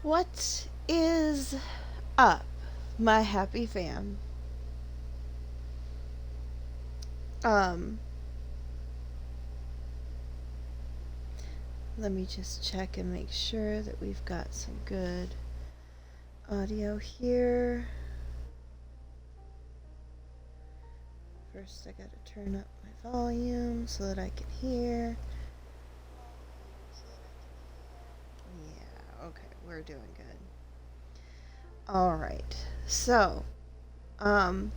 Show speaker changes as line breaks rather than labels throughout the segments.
What is up, my happy fam? Um, Let me just check and make sure that we've got some good audio here. First, I gotta turn up my volume so that I can hear. Yeah, okay, we're doing good. Alright, so, um,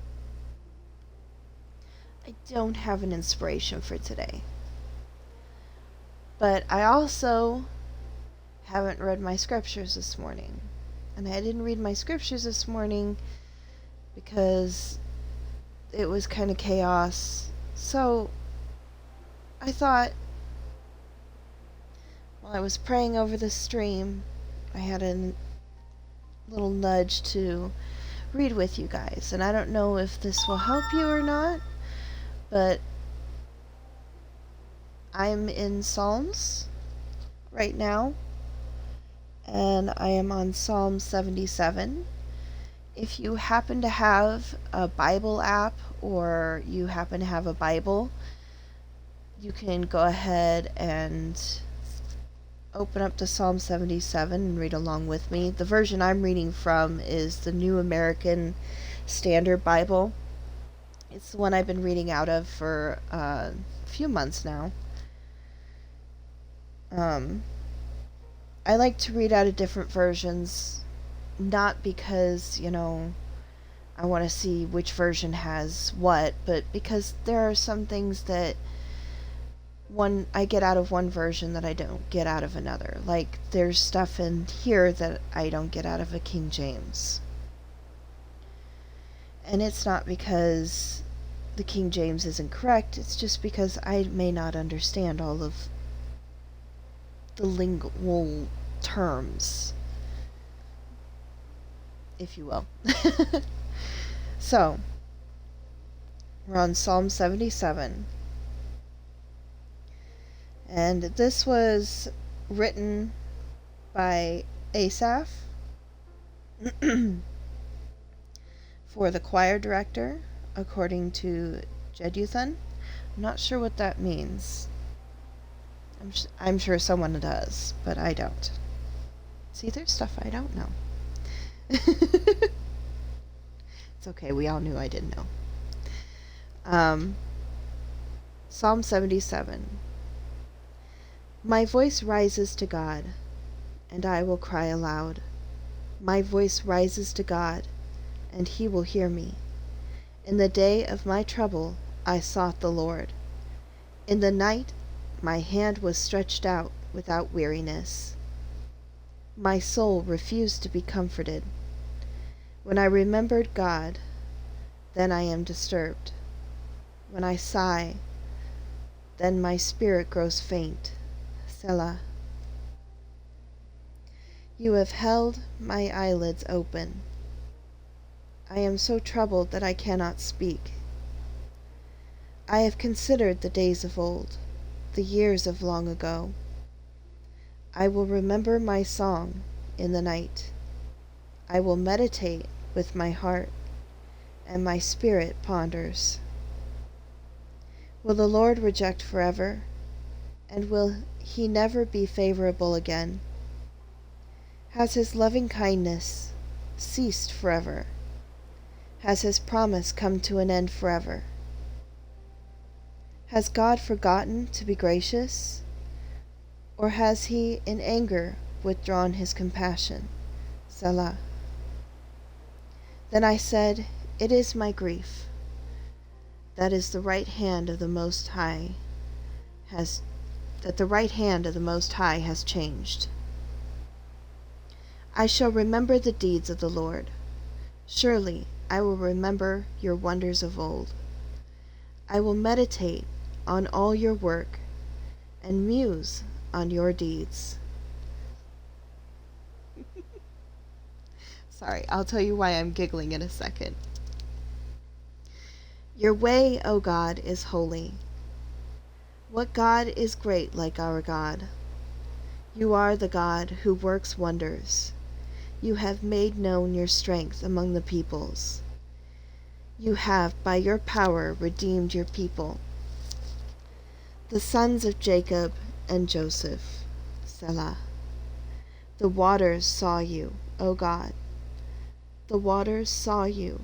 I don't have an inspiration for today. But I also haven't read my scriptures this morning. And I didn't read my scriptures this morning because it was kind of chaos. So I thought, while I was praying over the stream, I had a little nudge to read with you guys. And I don't know if this will help you or not, but I'm in Psalms right now, and I am on Psalm 77. If you happen to have a Bible app or you happen to have a Bible, you can go ahead and open up to Psalm 77 and read along with me. The version I'm reading from is the New American Standard Bible. It's the one I've been reading out of for a few months now. I like to read out of different versions, not because, I want to see which version has what, but because there are some things that I get out of one version that I don't get out of another. Like, there's stuff in here that I don't get out of a King James. And it's not because the King James isn't correct, it's just because I may not understand all of the lingual terms, if you will. So, we're on Psalm 77. And this was written by Asaph for the choir director, according to Jeduthun. I'm not sure what that means. I'm sure someone does, but I don't. See, there's stuff I don't know. It's okay, we all knew I didn't know. Psalm 77. My voice rises to God, and I will cry aloud. My voice rises to God, and he will hear me. In the day of my trouble I sought the Lord. In the night my hand was stretched out without weariness. My soul refused to be comforted. When I remembered God, then I am disturbed. When I sigh, then my spirit grows faint. Selah. You have held my eyelids open. I am so troubled that I cannot speak. I have considered the days of old, the years of long ago. I will remember my song in the night. I will meditate with my heart, and my spirit ponders. Will the Lord reject forever? And will he never be favorable again? Has his loving kindness ceased forever? Has his promise come to an end forever? Has God forgotten to be gracious? Or has he in anger withdrawn his compassion? Selah. Then I said, it is my grief. That the right hand of the Most High has changed. I shall remember the deeds of the Lord. Surely I will remember your wonders of old. I will meditate on all your work and muse on your deeds. Sorry, I'll tell you why I'm giggling in a second. Your way, O God, is holy. What God is great like our God? You are the God who works wonders. You have made known your strength among the peoples. You have, by your power, redeemed your people, the sons of Jacob and Joseph. Selah. The waters saw you, O God. The waters saw you.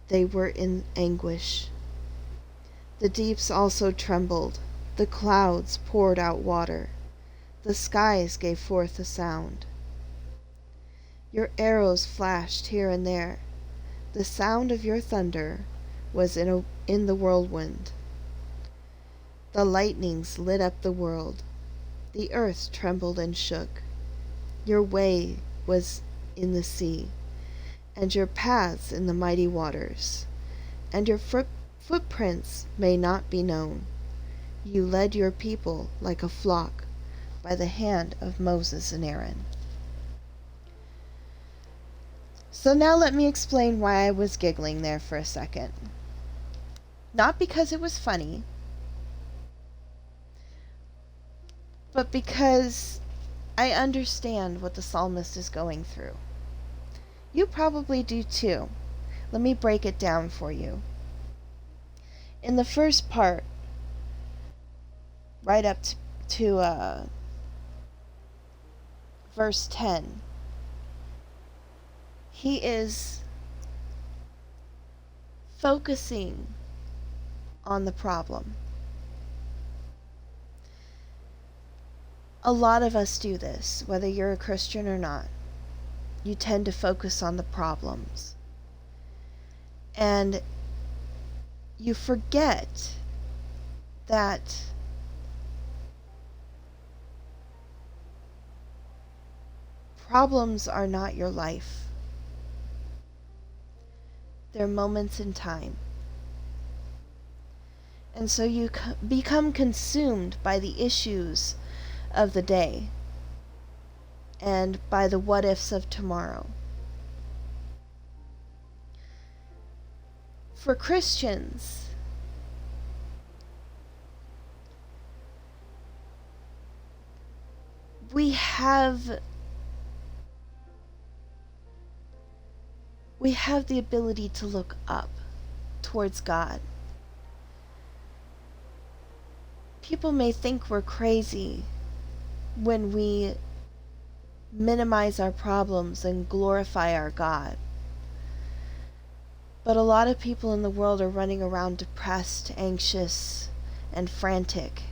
They were in anguish. The deeps also trembled. The clouds poured out water. The skies gave forth a sound. Your arrows flashed here and there. The sound of your thunder was in the whirlwind. The lightnings lit up the world. The earth trembled and shook. Your way was in the sea, and your paths in the mighty waters, and your footprints may not be known. You led your people like a flock by the hand of Moses and Aaron. So now let me explain why I was giggling there for a second. Not because it was funny, but because I understand what the psalmist is going through. You probably do too. Let me break it down for you. In the first part, right up to verse 10, he is focusing on the problem. A lot of us do this, whether you're a Christian or not. You tend to focus on the problems. And you forget that problems are not your life. They're moments in time. And so you become consumed by the issues of the day and by the what ifs of tomorrow. For Christians, we have the ability to look up towards God. People may think we're crazy when we minimize our problems and glorify our God. But a lot of people in the world are running around depressed, anxious, and frantic,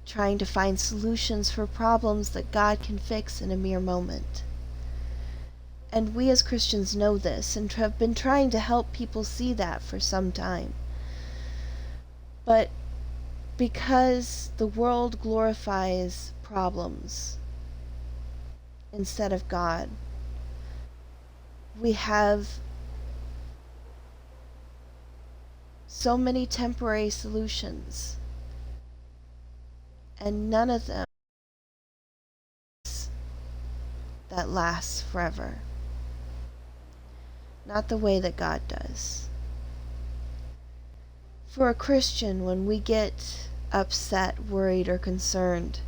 trying to find solutions for problems that God can fix in a mere moment. And we as Christians know this and have been trying to help people see that for some time. But because the world glorifies problems instead of God, we have so many temporary solutions, and none of them that lasts forever. Not the way that God does. For a Christian, when we get upset, worried, or concerned,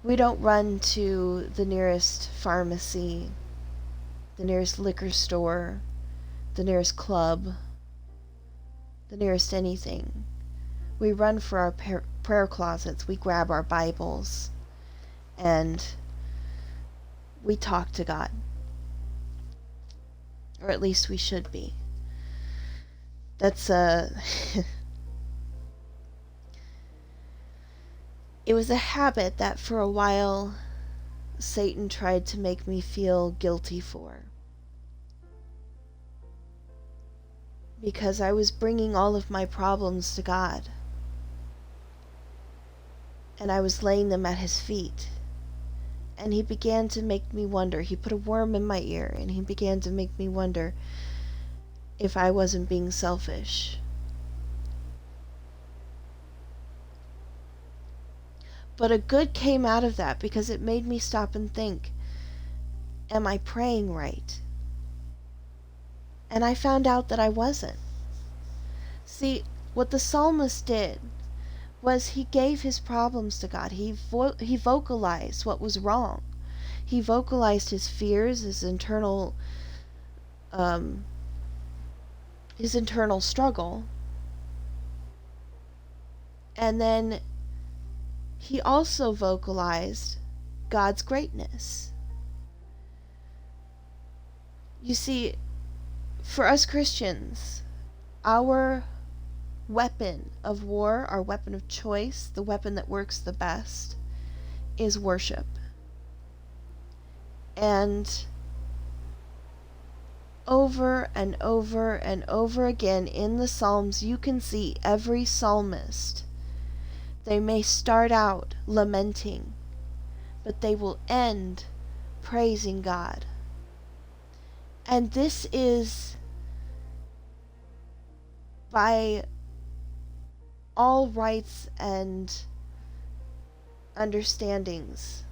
we don't run to the nearest pharmacy, the nearest liquor store, the nearest club, the nearest anything. We run for our prayer closets, we grab our Bibles, and we talk to God. Or at least we should be. That's it was a habit that for a while Satan tried to make me feel guilty for. Because I was bringing all of my problems to God. And I was laying them at his feet. And he began to make me wonder. He put a worm in my ear, and he began to make me wonder if I wasn't being selfish. But a good came out of that, because it made me stop and think, am I praying right? And I found out that I wasn't. See, what the psalmist did was he gave his problems to God. He vocalized what was wrong. He vocalized his fears, um, his internal struggle. And then he also vocalized God's greatness. You see, for us Christians, our weapon of war, our weapon of choice, the weapon that works the best, is worship. And over and over and over again in the Psalms, you can see every psalmist. They may start out lamenting, but they will end praising God. And this is, by all rights and understandings,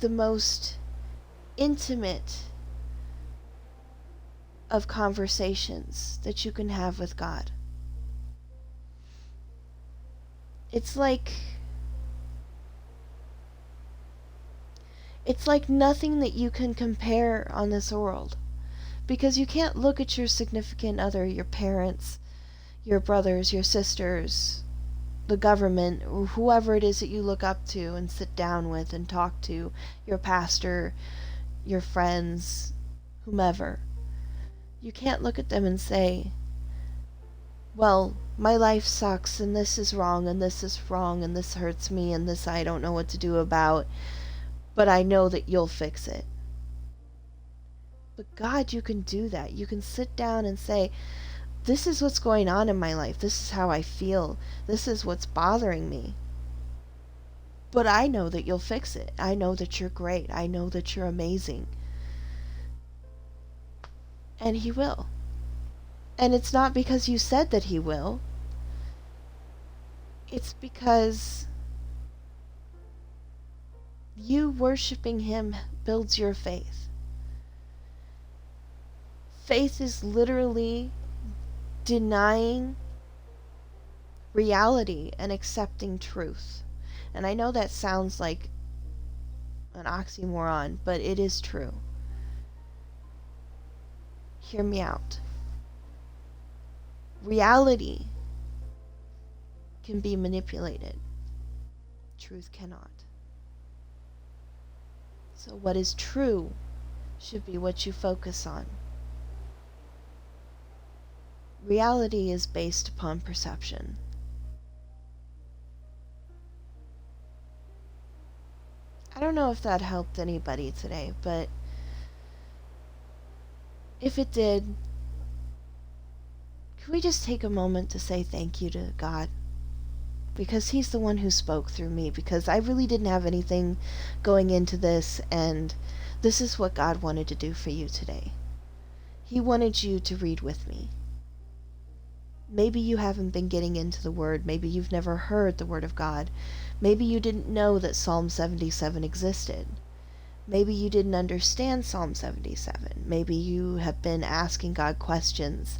the most intimate of conversations that you can have with God. It's like nothing that you can compare on this world, because you can't look at your significant other, your parents, your brothers, your sisters, the government, or whoever it is that you look up to and sit down with and talk to, your pastor, your friends, whomever. You can't look at them and say, well, my life sucks, and this is wrong, and this is wrong, and this hurts me, and this I don't know what to do about, but I know that you'll fix it. But God, you can do that. You can sit down and say, this is what's going on in my life. This is how I feel. This is what's bothering me. But I know that you'll fix it. I know that you're great. I know that you're amazing. And He will. And it's not because you said that He will. It's because you worshiping Him builds your faith. Faith is literally denying reality and accepting truth. And I know that sounds like an oxymoron, but it is true. Hear me out. Reality can be manipulated. Truth cannot. So what is true should be what you focus on. Reality is based upon perception. I don't know if that helped anybody today, but if it did, could we just take a moment to say thank you to God? Because He's the one who spoke through me, because I really didn't have anything going into this, and this is what God wanted to do for you today. He wanted you to read with me. Maybe you haven't been getting into the Word. Maybe you've never heard the Word of God. Maybe you didn't know that Psalm 77 existed. Maybe you didn't understand Psalm 77. Maybe you have been asking God questions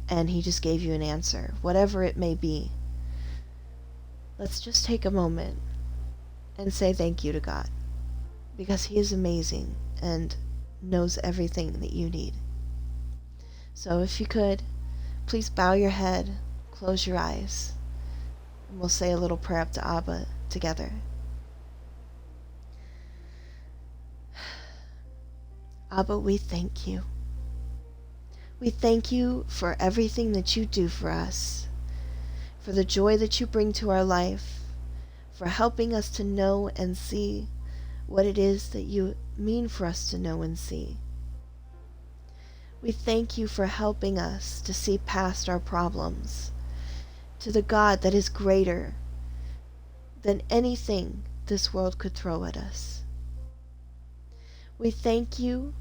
and He just gave you an answer. Whatever it may be, let's just take a moment and say thank you to God, because He is amazing and knows everything that you need. So if you could, please bow your head, close your eyes, and we'll say a little prayer up to Abba together. Abba, we thank you. We thank you for everything that you do for us, for the joy that you bring to our life, for helping us to know and see what it is that you mean for us to know and see. We thank you for helping us to see past our problems to the God that is greater than anything this world could throw at us. We thank you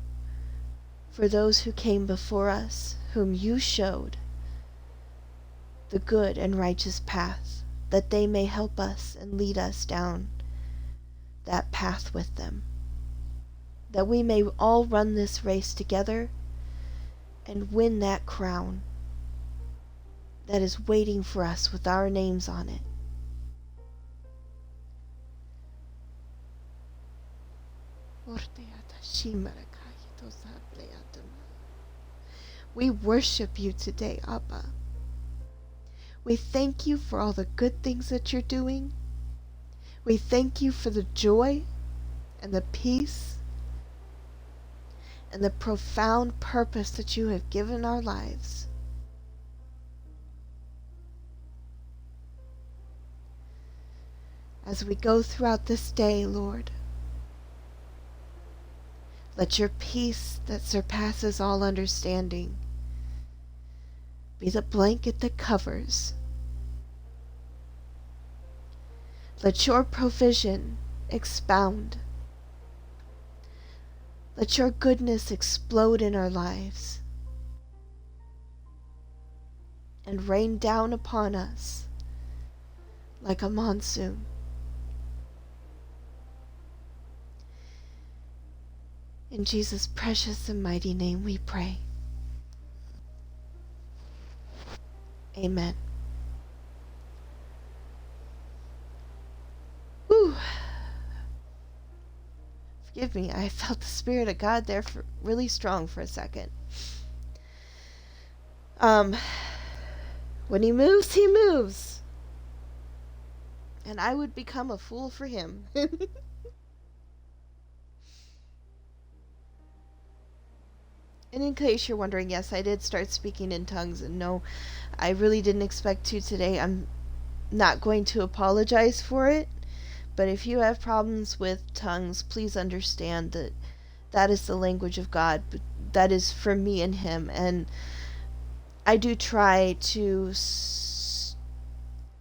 for those who came before us, whom you showed the good and righteous path, that they may help us and lead us down that path with them, that we may all run this race together and win that crown that is waiting for us with our names on it. We worship you today, Abba. We thank you for all the good things that you're doing. We thank you for the joy and the peace and the profound purpose that you have given our lives. As we go throughout this day, Lord, let your peace that surpasses all understanding be the blanket that covers. Let your provision expound. Let your goodness explode in our lives and rain down upon us like a monsoon. In Jesus' precious and mighty name we pray. Amen. Whew. Forgive me, I felt the Spirit of God there really strong for a second. When he moves, he moves. And I would become a fool for him. And in case you're wondering, yes, I did start speaking in tongues, and no, I really didn't expect to today. I'm not going to apologize for it, but if you have problems with tongues, please understand that that is the language of God. That is for me and him, and I do try to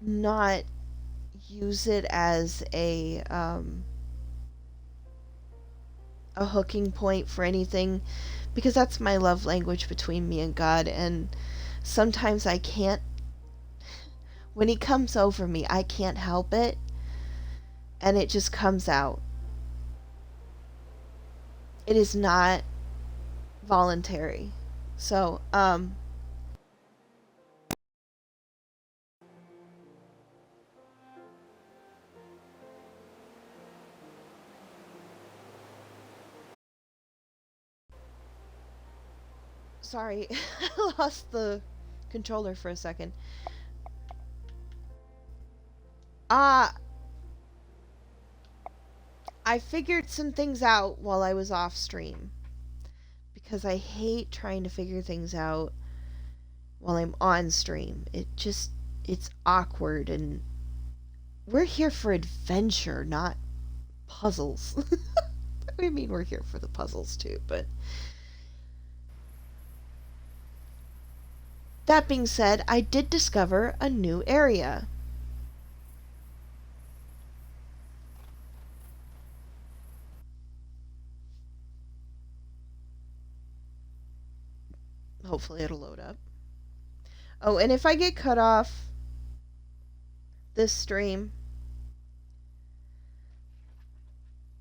not use it as a hooking point for anything, because that's my love language between me and God, and sometimes I can't, when he comes over me, I can't help it, and it just comes out. It is not voluntary. So, sorry, I lost the controller for a second. I figured some things out while I was off stream, because I hate trying to figure things out while I'm on stream. It's awkward, and we're here for adventure, not puzzles. I mean, we're here for the puzzles too, but that being said, I did discover a new area. Hopefully it'll load up. Oh, and if I get cut off this stream,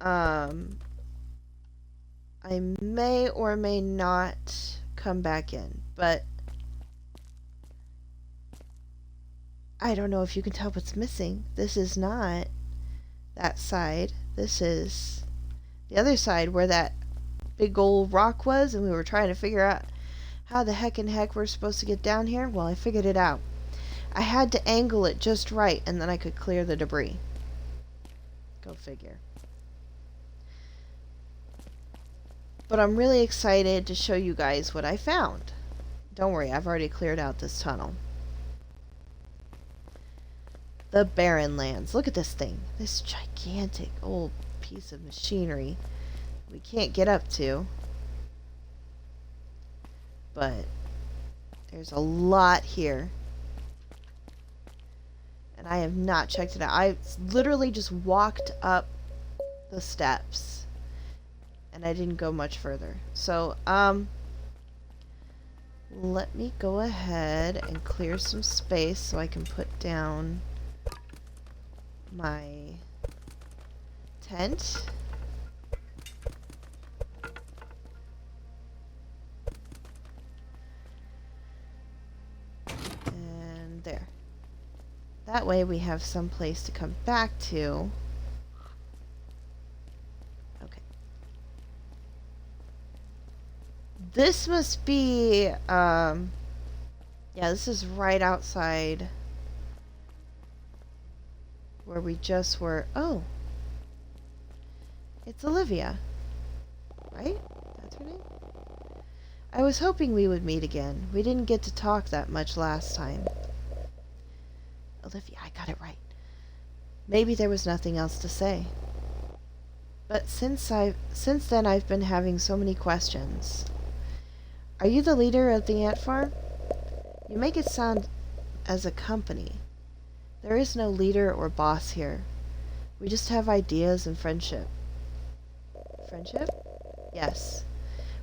I may or may not come back in, but I don't know if you can tell what's missing. This is not that side. This is the other side where that big old rock was, and we were trying to figure out how the heck we're supposed to get down here. Well, I figured it out. I had to angle it just right, and then I could clear the debris. Go figure. But I'm really excited to show you guys what I found. Don't worry, I've already cleared out this tunnel. The Barren Lands. Look at this thing. This gigantic old piece of machinery we can't get up to. But there's a lot here. And I have not checked it out. I literally just walked up the steps. And I didn't go much further. So, let me go ahead and clear some space so I can put down my tent. And there. That way we have some place to come back to. Okay. This must be, yeah, this is right outside where we just were. Oh, it's Olivia, right? That's her name? I was hoping we would meet again. We didn't get to talk that much last time. Olivia, I got it right. Maybe there was nothing else to say. But since then I've been having so many questions. Are you the leader of the ant farm? You make it sound as a company. There is no leader or boss here. We just have ideas and friendship. Friendship? Yes.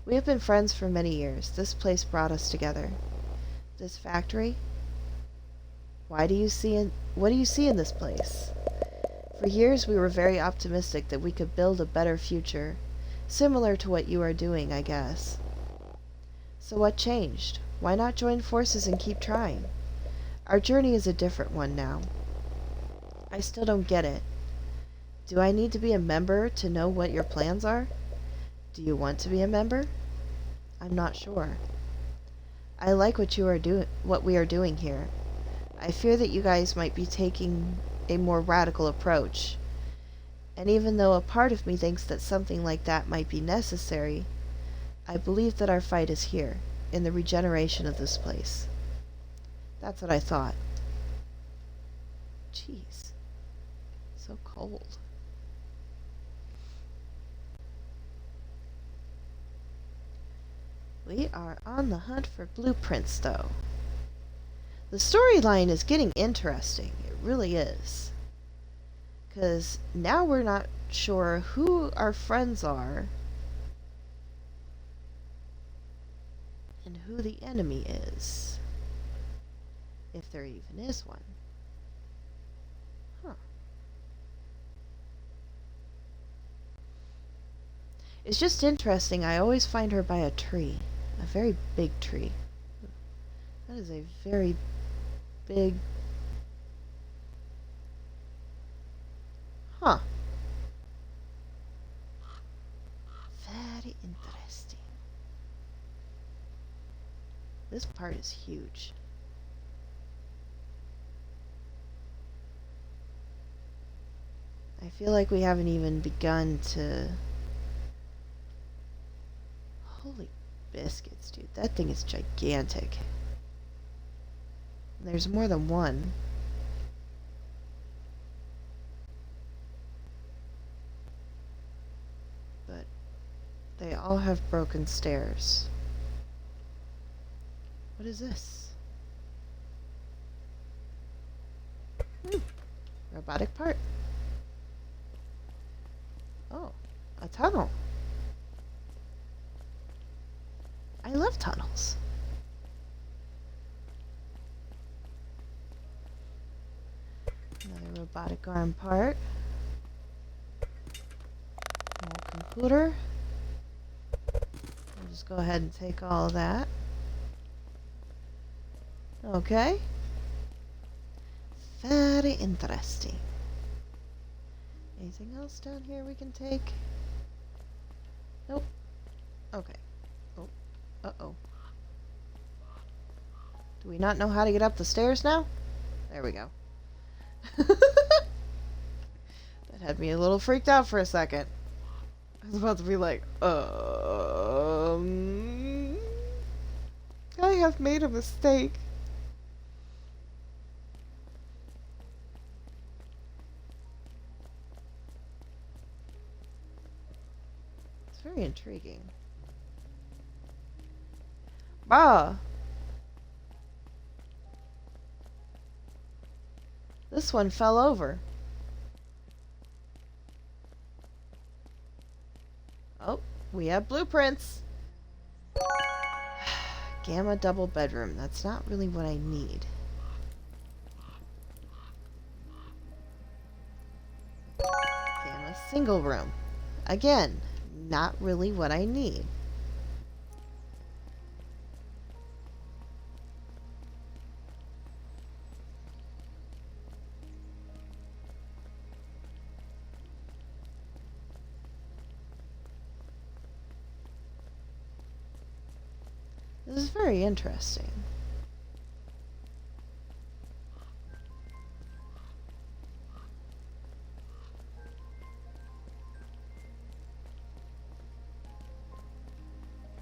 We have been friends for many years. This place brought us together. This factory? What do you see in this place? For years we were very optimistic that we could build a better future, similar to what you are doing, I guess. So what changed? Why not join forces and keep trying? Our journey is a different one now. I still don't get it. Do I need to be a member to know what your plans are? Do you want to be a member? I'm not sure. I like what we are doing here. I fear that you guys might be taking a more radical approach. And even though a part of me thinks that something like that might be necessary, I believe that our fight is here, in the regeneration of this place. That's what I thought. Jeez. So cold. We are on the hunt for blueprints, though. The storyline is getting interesting. It really is. Because now we're not sure who our friends are and who the enemy is. If there even is one. Huh. It's just interesting. I always find her by a tree. A very big tree. That is a very big... Huh. Very interesting. This part is huge. I feel like we haven't even begun to... Holy biscuits, dude. That thing is gigantic. There's more than one. But they all have broken stairs. What is this? Robotic part. Oh, a tunnel. I love tunnels. Another robotic arm part. More computer. I'll just go ahead and take all of that. Okay. Very interesting. Anything else down here we can take? Nope. Okay. Oh. Uh-oh. Do we not know how to get up the stairs now? There we go. That had me a little freaked out for a second. I was about to be like, I have made a mistake. It's very intriguing. Bah! This one fell over. Oh, we have blueprints. Gamma double bedroom. That's not really what I need. Gamma single room. Again, not really what I need. This is very interesting.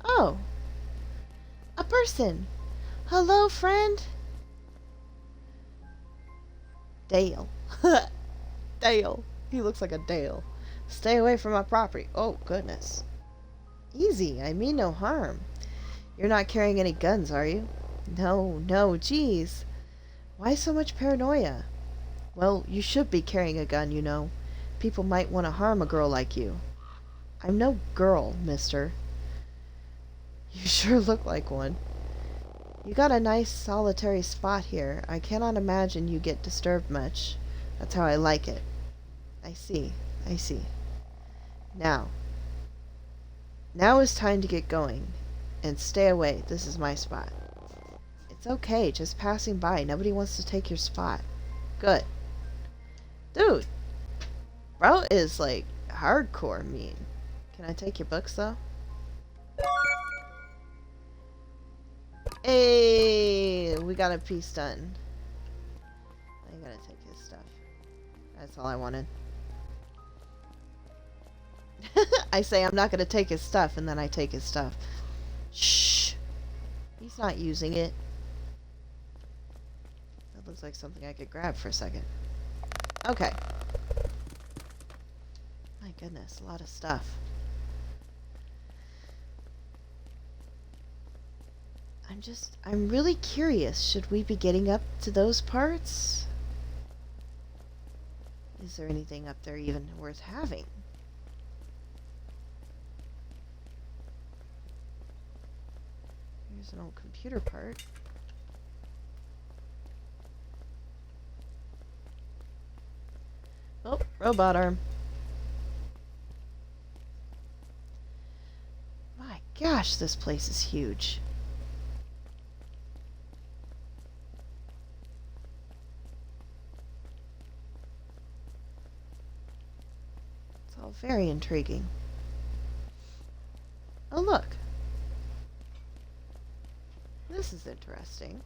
Oh, a person. Hello, friend. Dale. Dale. He looks like a Dale. Stay away from my property. Oh, goodness. Easy. I mean no harm. You're not carrying any guns, are you? No, no, geez. Why so much paranoia? Well, you should be carrying a gun, you know. People might want to harm a girl like you. I'm no girl, mister. You sure look like one. You got a nice solitary spot here. I cannot imagine you get disturbed much. That's how I like it. I see. I see. Now. Now is time to get going. And stay away. This is my spot. It's okay. Just passing by. Nobody wants to take your spot. Good. Dude. Bro is like hardcore mean. Can I take your books though? Hey, we got a piece done. I gotta take his stuff. That's all I wanted. I say I'm not gonna take his stuff, and then I take his stuff. Shh. He's not using it. That looks like something I could grab for a second. Okay. My goodness, a lot of stuff. I'm really curious. Should we be getting up to those parts? Is there anything up there even worth having? Here's an old computer part. Oh, robot arm. My gosh, this place is huge. Very intriguing. Oh, look. This is interesting.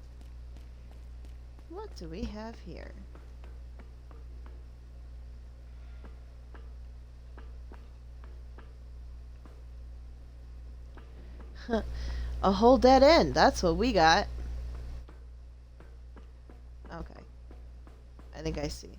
What do we have here? A whole dead end. That's what we got. Okay. I think I see.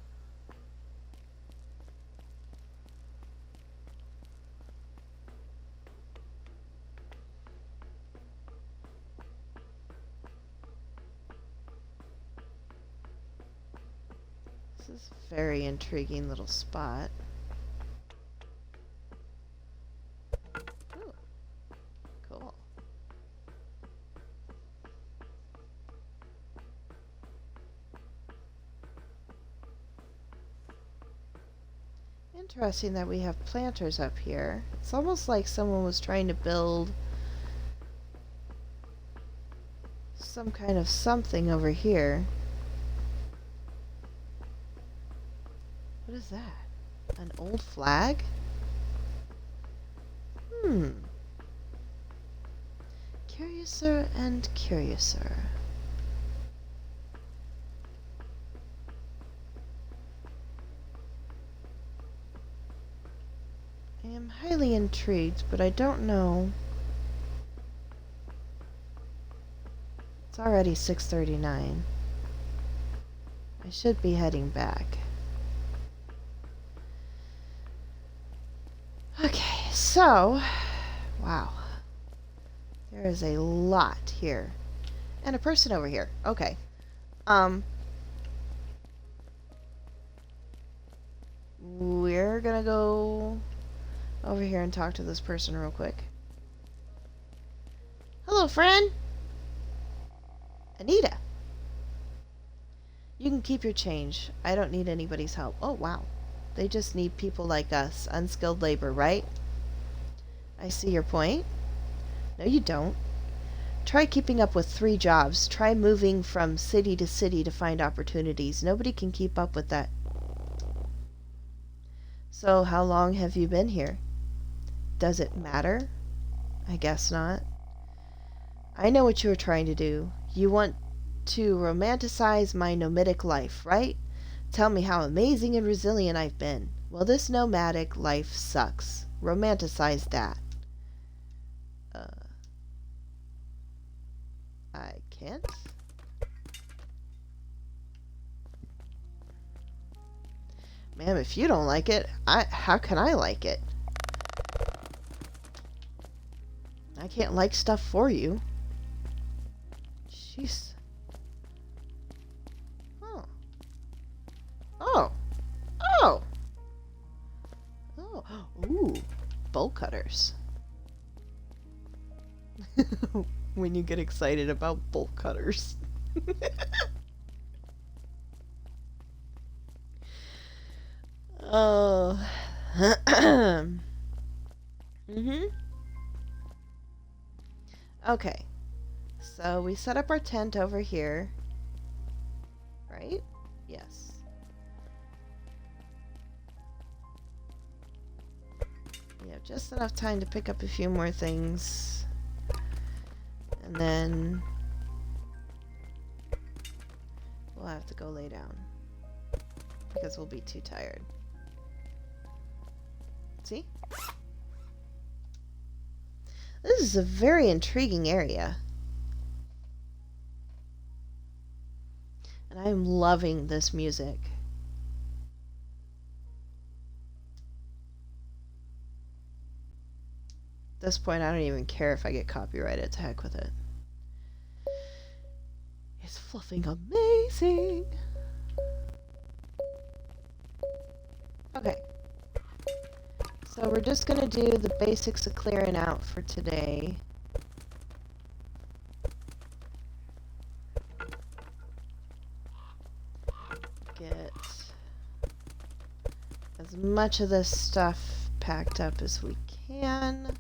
This is a very intriguing little spot. Ooh, cool. Interesting that we have planters up here. It's almost like someone was trying to build some kind of something over here. What is that? An old flag? Curiouser and curiouser. I am highly intrigued, but I don't know. It's already 6:39. I should be heading back. Okay, so, wow. There is a lot here. And a person over here. Okay. We're gonna go over here and talk to this person real quick. Hello, friend. Anita. You can keep your change. I don't need anybody's help. Oh, wow. They just need people like us. Unskilled labor, right? I see your point. No, you don't. Try keeping up with 3 jobs. Try moving from city to city to find opportunities. Nobody can keep up with that. So, how long have you been here? Does it matter? I guess not. I know what you are trying to do. You want to romanticize my nomadic life, right? Tell me how amazing and resilient I've been. Well, this nomadic life sucks. Romanticize that. Uh, I can't. Ma'am, if you don't like it, how can I like it? I can't like stuff for you. Jeez. Oh. Oh. Oh. Oh. Ooh. Bolt cutters. When you get excited about bolt cutters. Oh. Mm-hmm. Okay. So we set up our tent over here. Right? Yes. We have just enough time to pick up a few more things. And then we'll have to go lay down. Because we'll be too tired. See? This is a very intriguing area. And I'm loving this music. At this point, I don't even care if I get copyrighted. To heck with it. It's fluffing amazing. Okay. So we're just going to do the basics of clearing out for today. Get as much of this stuff packed up as we can.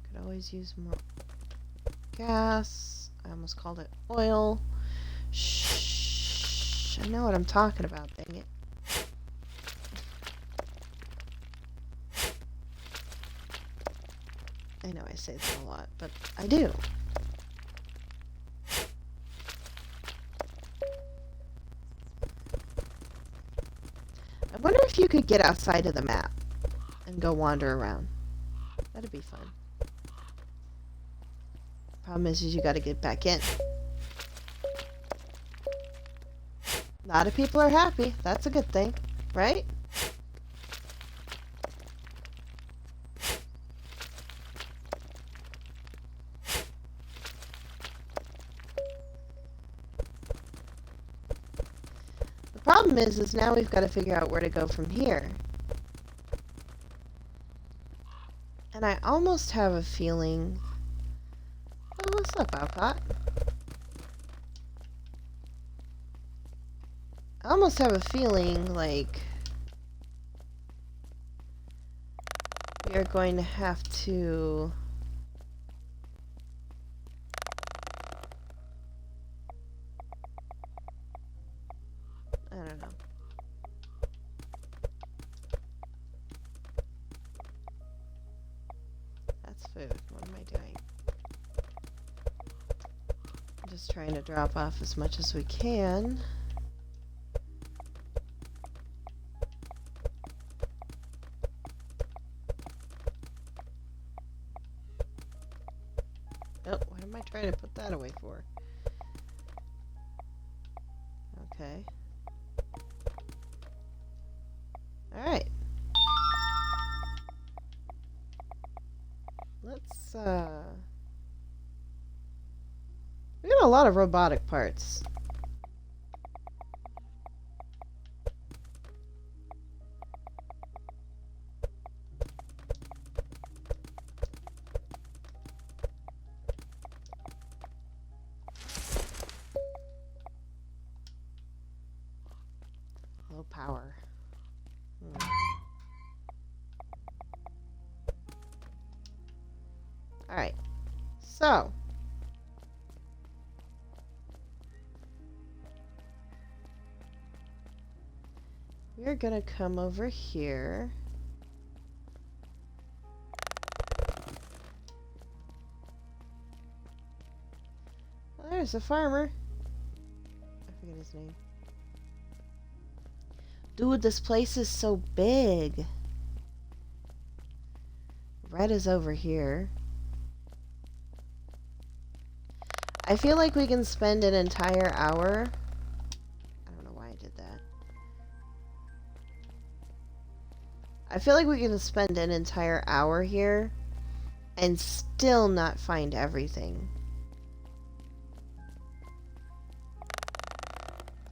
Could always use more gas. I almost called it oil. Shh. I know what I'm talking about, dang it. I know I say that a lot, but I do. I wonder if you could get outside of the map and go wander around. That'd be fun. Problem is you gotta get back in. A lot of people are happy. That's a good thing, right? The problem is now we've got to figure out where to go from here. And I almost have a feeling... Oh, what's up, Alcott? I almost have a feeling like we are going to have to... I don't know. That's food. What am I doing? I'm just trying to drop off as much as we can. Oh, what am I trying to put that away for? Okay. Alright. Let's, we got a lot of robotic parts. Low power. Alright. So. We're gonna come over here. There's a farmer. I forget his name. Dude, this place is so big. Red is over here. I feel like we can spend an entire hour. I don't know why I did that. I feel like we can spend an entire hour here and still not find everything.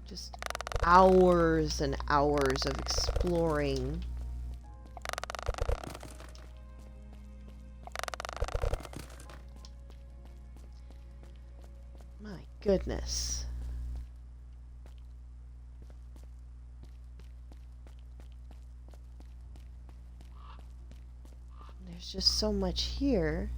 Just hours and hours of exploring. My goodness. There's just so much here.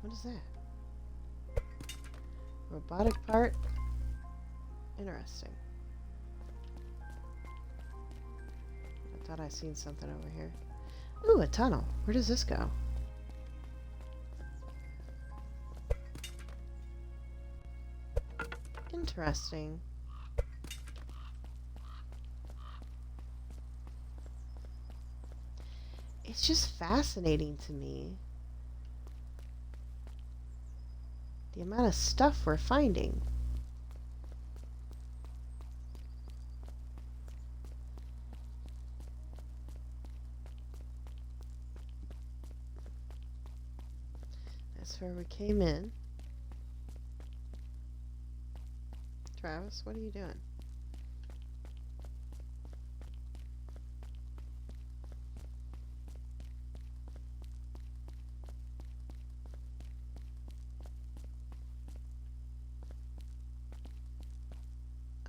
What is that? Robotic part? Interesting. I thought I seen something over here. Ooh, a tunnel. Where does this go? Interesting. It's just fascinating to me. The amount of stuff we're finding. That's where we came in. Travis, what are you doing?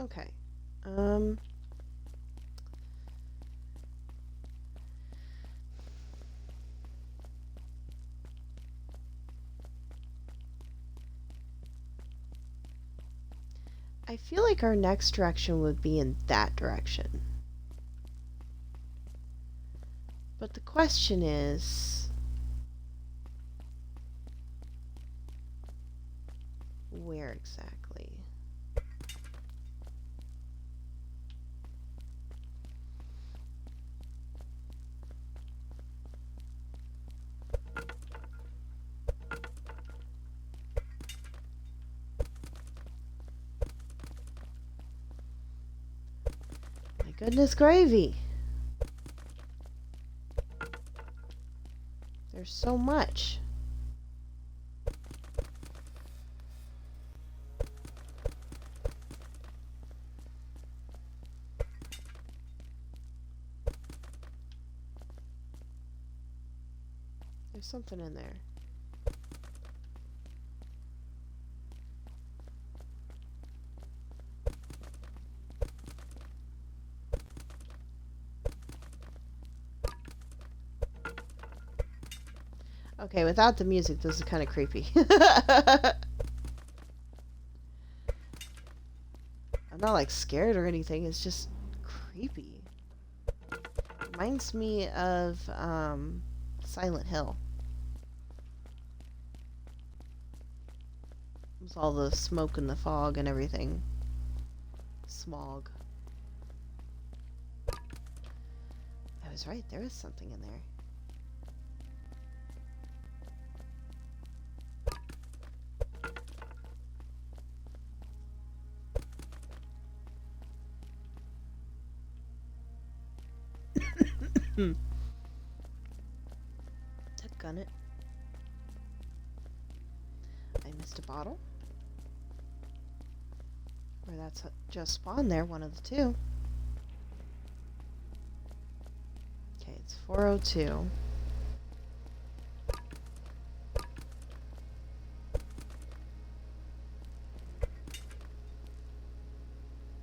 Okay. I feel like our next direction would be in that direction. But the question is, where exactly? Goodness gravy. There's so much. There's something in there. Okay, without the music, this is kind of creepy. I'm not like scared or anything, it's just creepy. Reminds me of Silent Hill. With all the smoke and the fog and everything. Smog. I was right, there is something in there. Gun it. I missed a bottle. Or that's just spawned there, one of the two. Okay, it's 402.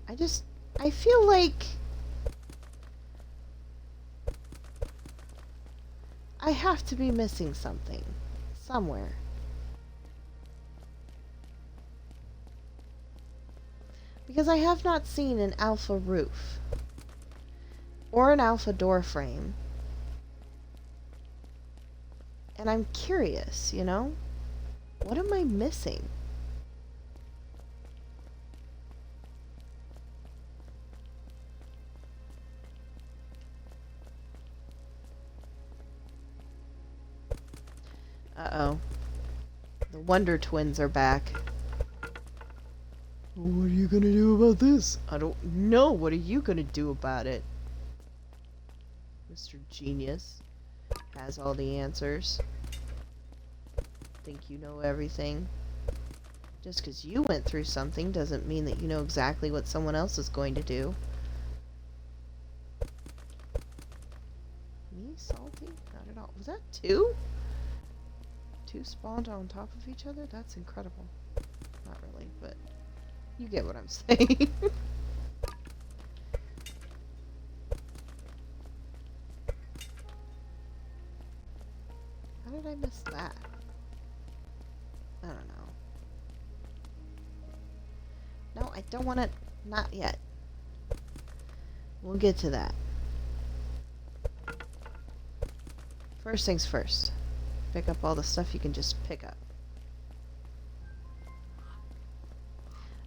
I just I feel like I have to be missing something somewhere. Because I have not seen an alpha roof or an alpha door frame. And I'm curious, you know? What am I missing? Uh-oh. The Wonder Twins are back. What are you gonna do about this? I don't know. What are you gonna do about it? Mr. Genius has all the answers. Think you know everything. Just because you went through something doesn't mean that you know exactly what someone else is going to do. Me? Salty? Not at all. Was that two? Two spawned on top of each other? That's incredible. Not really, but you get what I'm saying. How did I miss that? I don't know. No, I don't want to. Not yet. We'll get to that. First things first. Pick up all the stuff you can just pick up.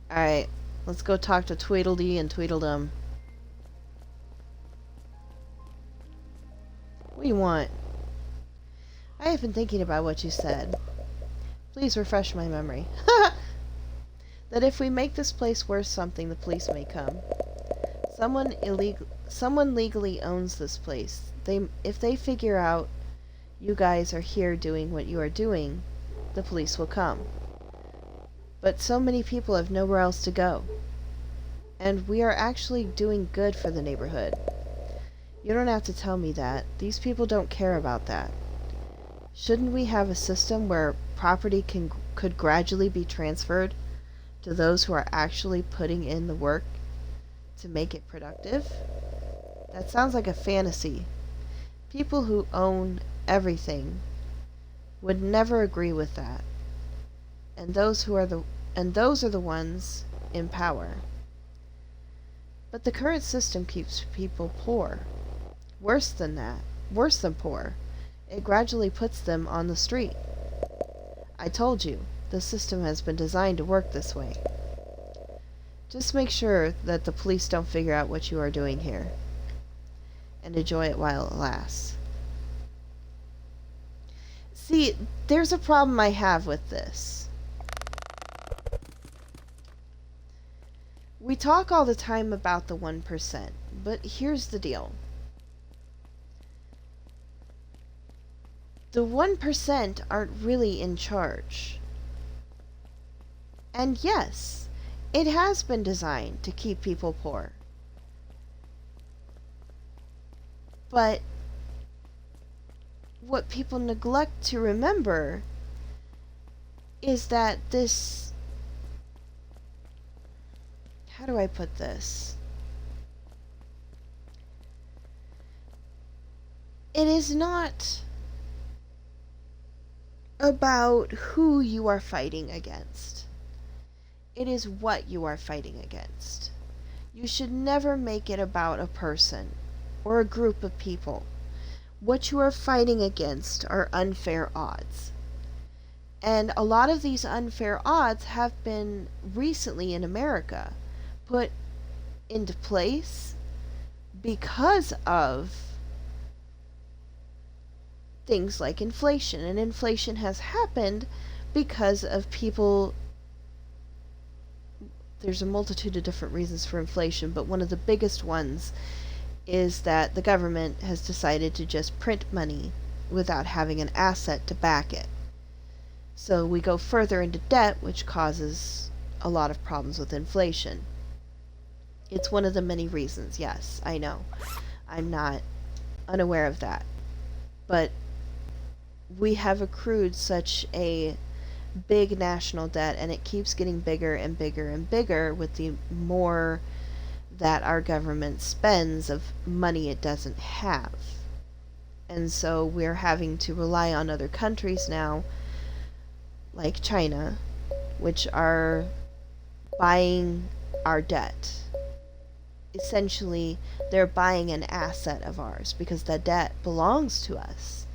Alright, let's go talk to Tweedledee and Tweedledum. What do you want? I have been thinking about what you said. Please refresh my memory. That if we make this place worth something, the police may come. Someone legally owns this place. If they figure out you guys are here doing what you are doing, the police will come. But so many people have nowhere else to go. And we are actually doing good for the neighborhood. You don't have to tell me that. These people don't care about that. Shouldn't we have a system where property could gradually be transferred to those who are actually putting in the work to make it productive? That sounds like a fantasy. People who own everything would never agree with that. And those are the ones in power. But the current system keeps people poor. Worse than poor. It gradually puts them on the street. I told you, the system has been designed to work this way. Just make sure that the police don't figure out what you are doing here. And enjoy it while it lasts. See, there's a problem I have with this. We talk all the time about the 1%, but here's the deal. The 1% aren't really in charge. And yes, it has been designed to keep people poor. But what people neglect to remember is that this... How do I put this? It is not about who you are fighting against. It is what you are fighting against. You should never make it about a person or a group of people. What you are fighting against are unfair odds. And a lot of these unfair odds have been recently in America put into place because of things like inflation. And inflation has happened because of people... There's a multitude of different reasons for inflation, but one of the biggest ones is that the government has decided to just print money without having an asset to back it. So we go further into debt, which causes a lot of problems with inflation. It's one of the many reasons, yes, I know. I'm not unaware of that. But we have accrued such a big national debt, and it keeps getting bigger and bigger and bigger with the more that our government spends of money it doesn't have. And so we're having to rely on other countries now, like China, which are buying our debt. Essentially, they're buying an asset of ours because the debt belongs to us.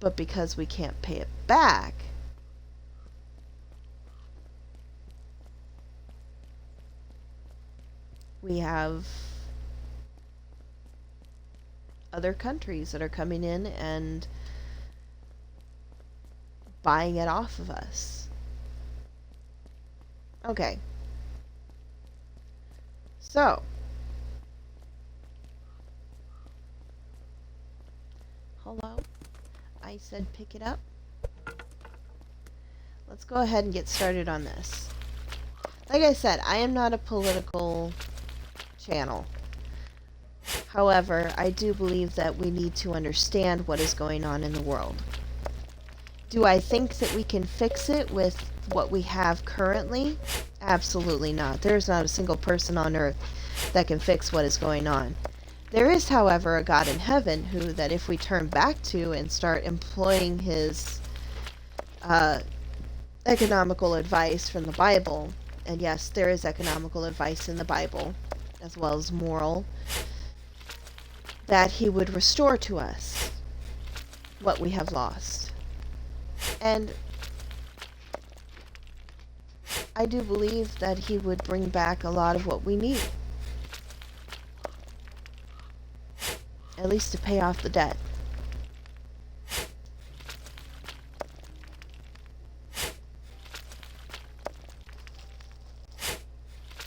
But because we can't pay it back, we have other countries that are coming in and buying it off of us. Okay. So, hello? I said pick it up. Let's go ahead and get started on this. Like I said, I am not a political channel. However, I do believe that we need to understand what is going on in the world. Do I think that we can fix it with what we have currently? Absolutely not. There is not a single person on earth that can fix what is going on. There is, however, a God in heaven who, that if we turn back to and start employing his economical advice from the Bible, and yes, there is economical advice in the Bible, as well as moral, that he would restore to us what we have lost. And I do believe that he would bring back a lot of what we need. At least to pay off the debt.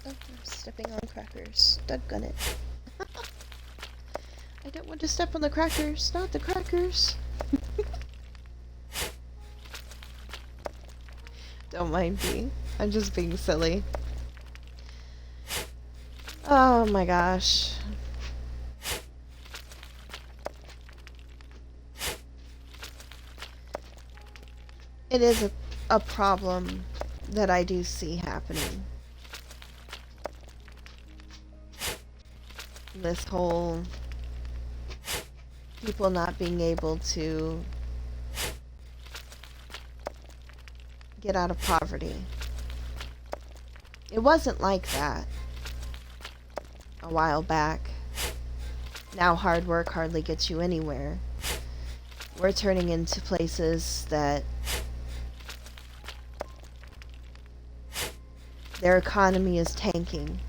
Oh, I'm stepping on crackers. Doggone it. I don't want to step on the crackers, not the crackers. Don't mind me. I'm just being silly. Oh my gosh. It is a problem that I do see happening. This whole people not being able to get out of poverty. It wasn't like that a while back. Now hard work hardly gets you anywhere. We're turning into places that their economy is tanking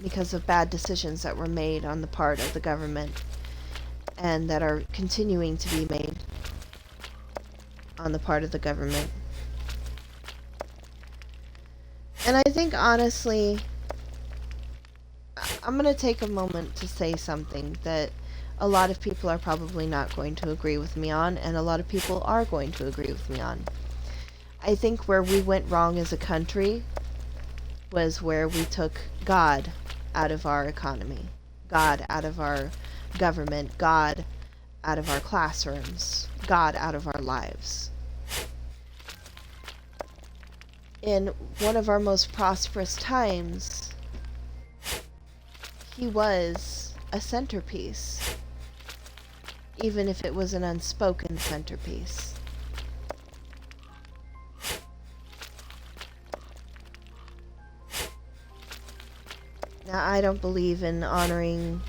because of bad decisions that were made on the part of the government and that are continuing to be made on the part of the government. And I think honestly, I'm going to take a moment to say something that a lot of people are probably not going to agree with me on, and a lot of people are going to agree with me on. I think where we went wrong as a country was where we took God out of our economy, God out of our government, God out of our classrooms, God out of our lives. In one of our most prosperous times, he was a centerpiece, even if it was an unspoken centerpiece. Now, I don't believe in honoring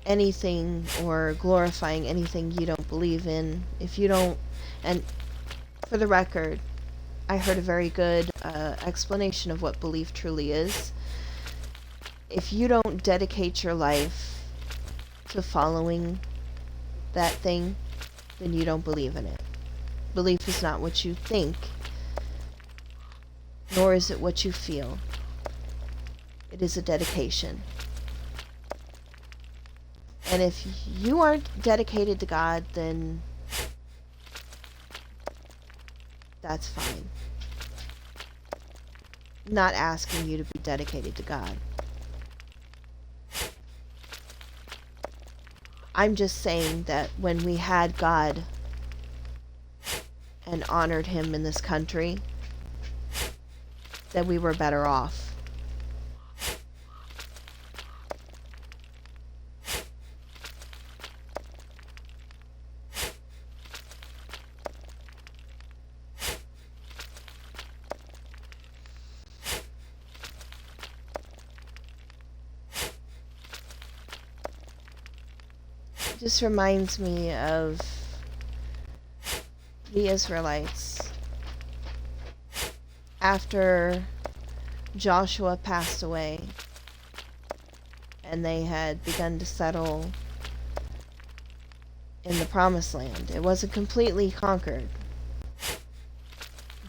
anything or glorifying anything you don't believe in. If you don't, and for the record, I heard a very good explanation of what belief truly is. If you don't dedicate your life to following that thing, then you don't believe in it. Belief is not what you think, nor is it what you feel. It is a dedication. And if you aren't dedicated to God, then that's fine. I'm not asking you to be dedicated to God. I'm just saying that when we had God and honored him in this country, that we were better off. It just reminds me of the Israelites after Joshua passed away and they had begun to settle in the Promised Land. It wasn't completely conquered,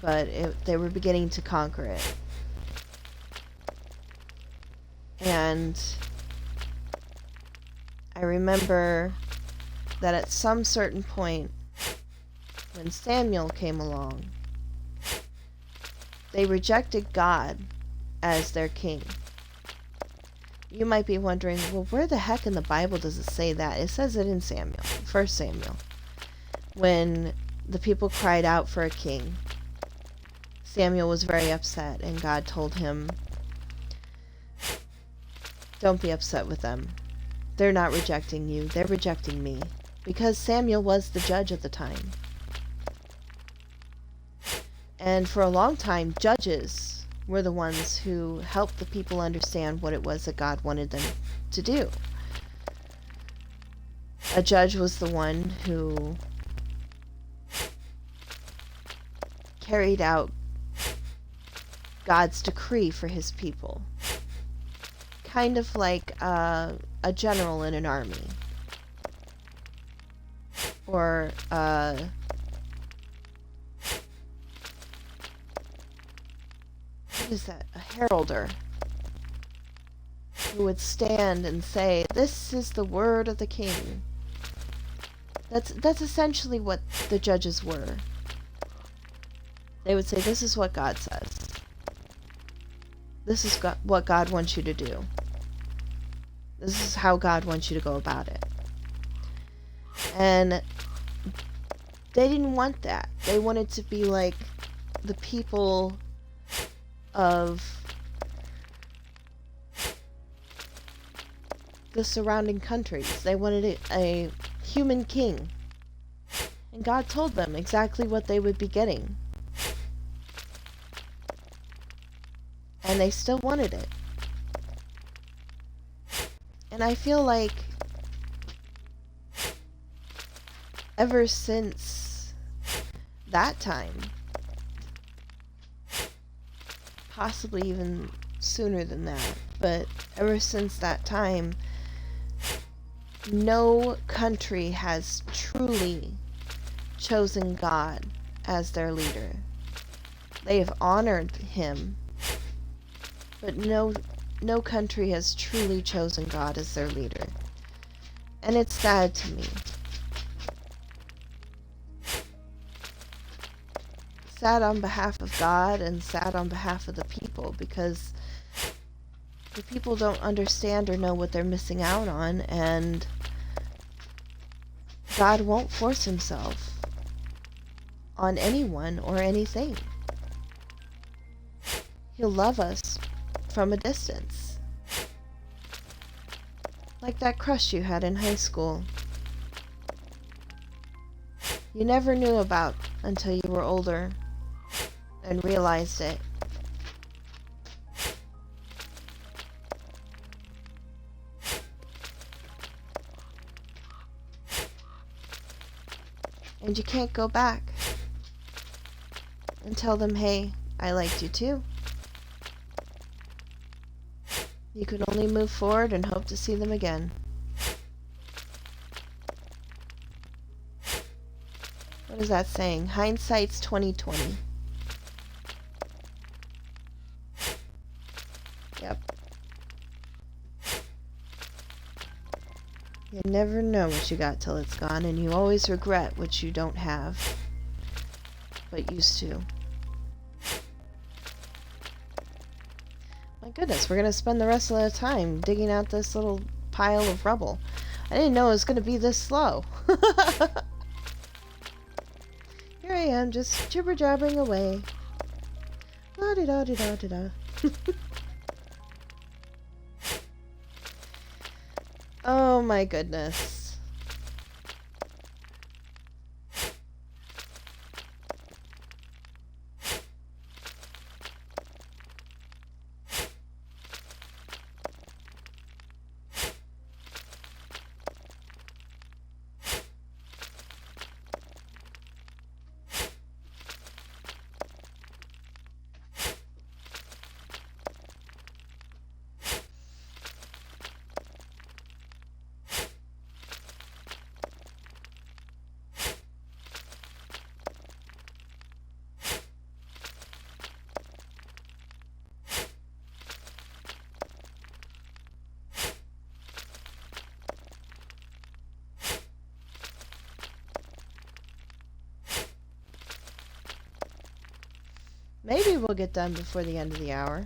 but they were beginning to conquer it. And I remember that at some certain point, when Samuel came along, they rejected God as their king. You might be wondering, well, where the heck in the Bible does it say that? It says it in Samuel, 1 Samuel. When the people cried out for a king, Samuel was very upset, and God told him, don't be upset with them. They're not rejecting you, they're rejecting me. Because Samuel was the judge at the time. And for a long time, judges were the ones who helped the people understand what it was that God wanted them to do. A judge was the one who carried out God's decree for his people. Kind of like a general in an army. Or what is that? A heralder who would stand and say, "This is the word of the king." That's essentially what the judges were. They would say, "This is what God says. This is what God wants you to do. This is how God wants you to go about it." And they didn't want that. They wanted to be like the people of the surrounding countries. They wanted a human king. And God told them exactly what they would be getting. And they still wanted it. And I feel like ever since that time, possibly even sooner than that, but ever since that time, no country has truly chosen God as their leader. They have honored him, but no country has truly chosen God as their leader. And it's sad to me. Sad on behalf of God and sad on behalf of the people, because the people don't understand or know what they're missing out on, and God won't force himself on anyone or anything. He'll love us from a distance. Like that crush you had in high school. You never knew about until you were older and realized it. And you can't go back and tell them, hey, I liked you too. You can only move forward and hope to see them again. What is that saying? Hindsight's 20/20. Yep. You never know what you got till it's gone, and you always regret what you don't have, but used to. My goodness, we're gonna spend the rest of the time digging out this little pile of rubble. I didn't know it was gonna be this slow. Here I am, just jibber-jabbering away. La-di-da-di-da-di-da. Oh my goodness. Maybe we'll get done before the end of the hour.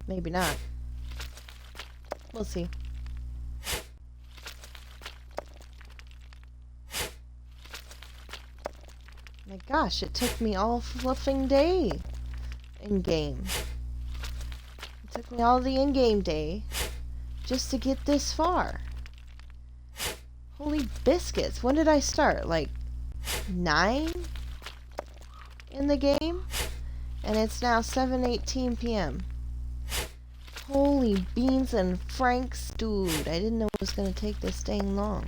Maybe not. We'll see. My gosh, it took me all fluffing day in game. It took me all the in-game day just to get this far. Holy biscuits. When did I start? Like 9 in the game? And it's now 7:18 p.m. Holy beans and franks, dude. I didn't know it was going to take this dang long.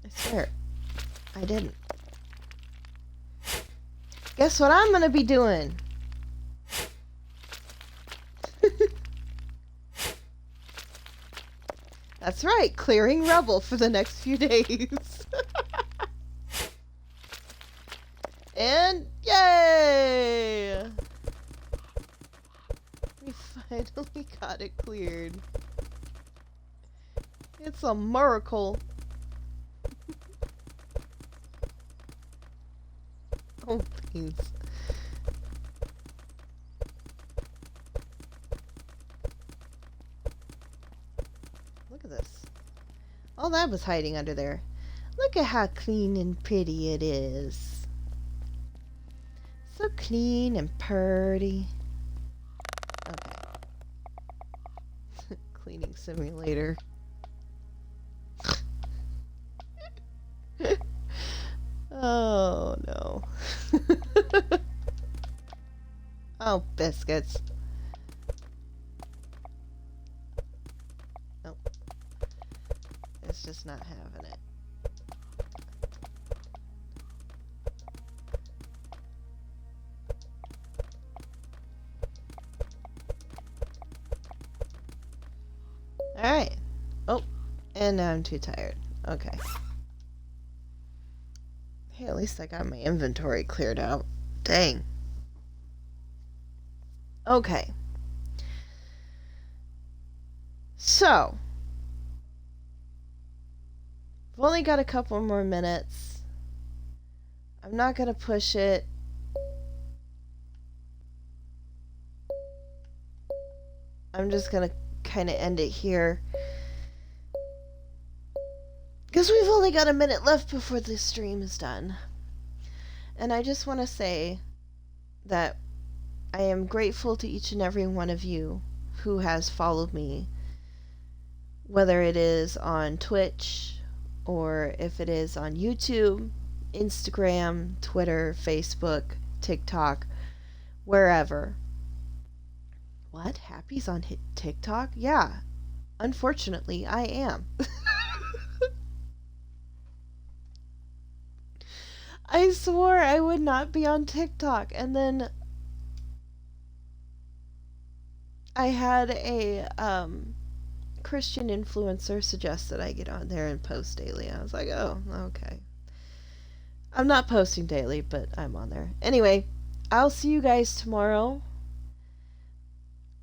I swear, I didn't. Guess what I'm going to be doing? That's right, clearing rubble for the next few days. And yay! We finally got it cleared. It's a miracle. Oh, please. Look at this. All that was hiding under there. Look at how clean and pretty it is. So clean and pretty. Okay. Cleaning simulator. Oh no. Oh, biscuits. Nope. It's just not having it. Alright. Oh, and now I'm too tired. Okay. Hey, at least I got my inventory cleared out. Dang. Okay. So, I've only got a couple more minutes. I'm not going to push it. I'm just going to kind of end it here. Because we've only got a minute left before this stream is done. And I just want to say that I am grateful to each and every one of you who has followed me, whether it is on Twitch or if it is on YouTube, Instagram, Twitter, Facebook, TikTok, wherever. What? Happy's on TikTok? Yeah. Unfortunately, I am. I swore I would not be on TikTok, and then I had a Christian influencer suggest that I get on there and post daily. I was like, oh, okay. I'm not posting daily, but I'm on there. Anyway, I'll see you guys tomorrow.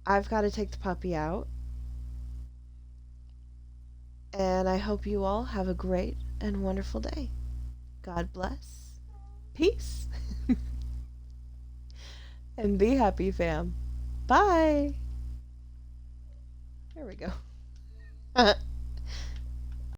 I've got to take the puppy out. And I hope you all have a great and wonderful day. God bless. Peace. And be happy, fam. Bye. There we go.